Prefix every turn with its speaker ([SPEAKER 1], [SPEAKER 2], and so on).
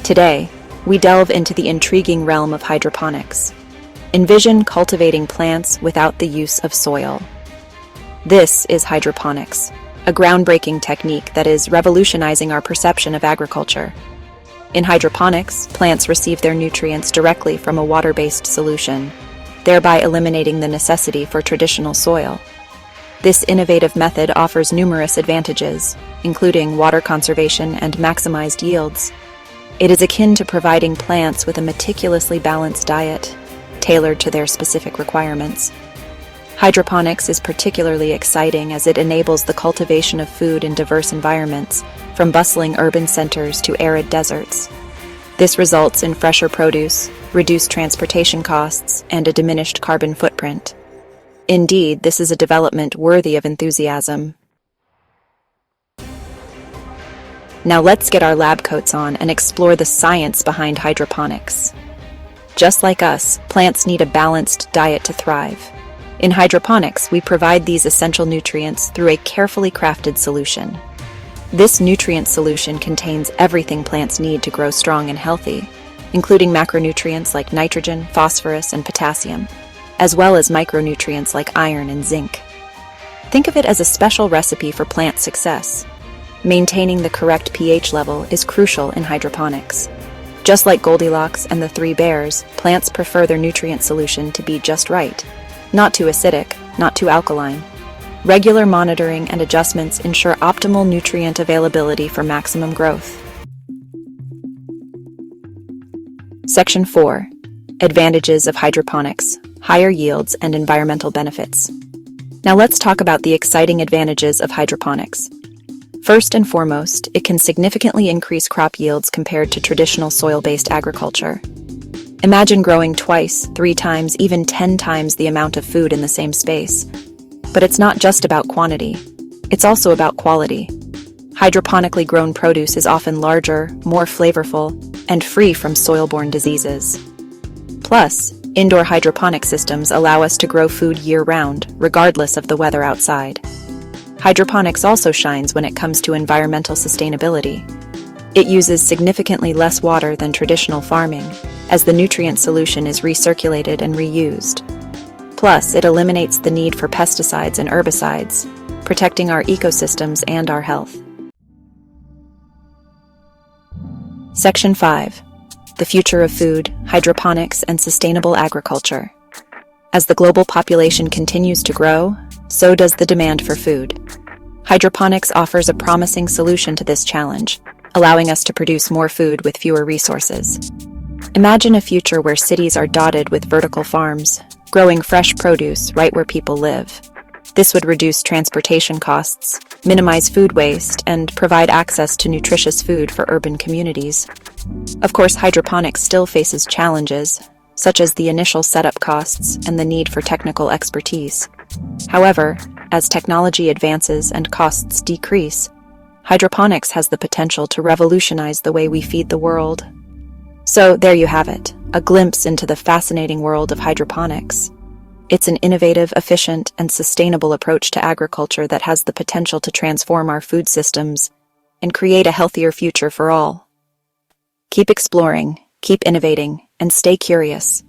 [SPEAKER 1] Today, we delve into the intriguing realm of hydroponics. Envision cultivating plants without the use of soil. This is hydroponics, a groundbreaking technique that is revolutionizing our perception of agriculture. In hydroponics, plants receive their nutrients directly from a water-based solution, thereby eliminating the necessity for traditional soil. This innovative method offers numerous advantages, including water conservation and maximized yields. It is akin to providing plants with a meticulously balanced diet, tailored to their specific requirements. Hydroponics is particularly exciting as it enables the cultivation of food in diverse environments, from bustling urban centers to arid deserts. This results in fresher produce, reduced transportation costs, and a diminished carbon footprint. Indeed, this is a development worthy of enthusiasm. Now let's get our lab coats on and explore the science behind hydroponics. Just like us, plants need a balanced diet to thrive. In hydroponics, we provide these essential nutrients through a carefully crafted solution. This nutrient solution contains everything plants need to grow strong and healthy, including macronutrients like nitrogen, phosphorus, and potassium, as well as micronutrients like iron and zinc. Think of it as a special recipe for plant success. Maintaining the correct pH level is crucial in hydroponics. Just like Goldilocks and the Three Bears, plants prefer their nutrient solution to be just right. Not too acidic, not too alkaline. Regular monitoring and adjustments ensure optimal nutrient availability for maximum growth. Section 4. Advantages of hydroponics, higher yields, and environmental benefits. Now let's talk about the exciting advantages of hydroponics. First and foremost, it can significantly increase crop yields compared to traditional soil-based agriculture. Imagine growing twice, 3 times, even 10 times the amount of food in the same space. But it's not just about quantity. It's also about quality. Hydroponically grown produce is often larger, more flavorful, and free from soil-borne diseases. Plus, indoor hydroponic systems allow us to grow food year-round, regardless of the weather outside. Hydroponics also shines when it comes to environmental sustainability. It uses significantly less water than traditional farming, as the nutrient solution is recirculated and reused. Plus, it eliminates the need for pesticides and herbicides, protecting our ecosystems and our health. Section 5. The future of food, hydroponics, and sustainable agriculture. As the global population continues to grow, so does the demand for food. Hydroponics offers a promising solution to this challenge, allowing us to produce more food with fewer resources. Imagine a future where cities are dotted with vertical farms, growing fresh produce right where people live. This would reduce transportation costs, minimize food waste, and provide access to nutritious food for urban communities. Of course, hydroponics still faces challenges, such as the initial setup costs and the need for technical expertise. However, as technology advances and costs decrease, hydroponics has the potential to revolutionize the way we feed the world. So there you have it, a glimpse into the fascinating world of hydroponics. It's an innovative, efficient, and sustainable approach to agriculture that has the potential to transform our food systems and create a healthier future for all. Keep exploring, keep innovating, and stay curious.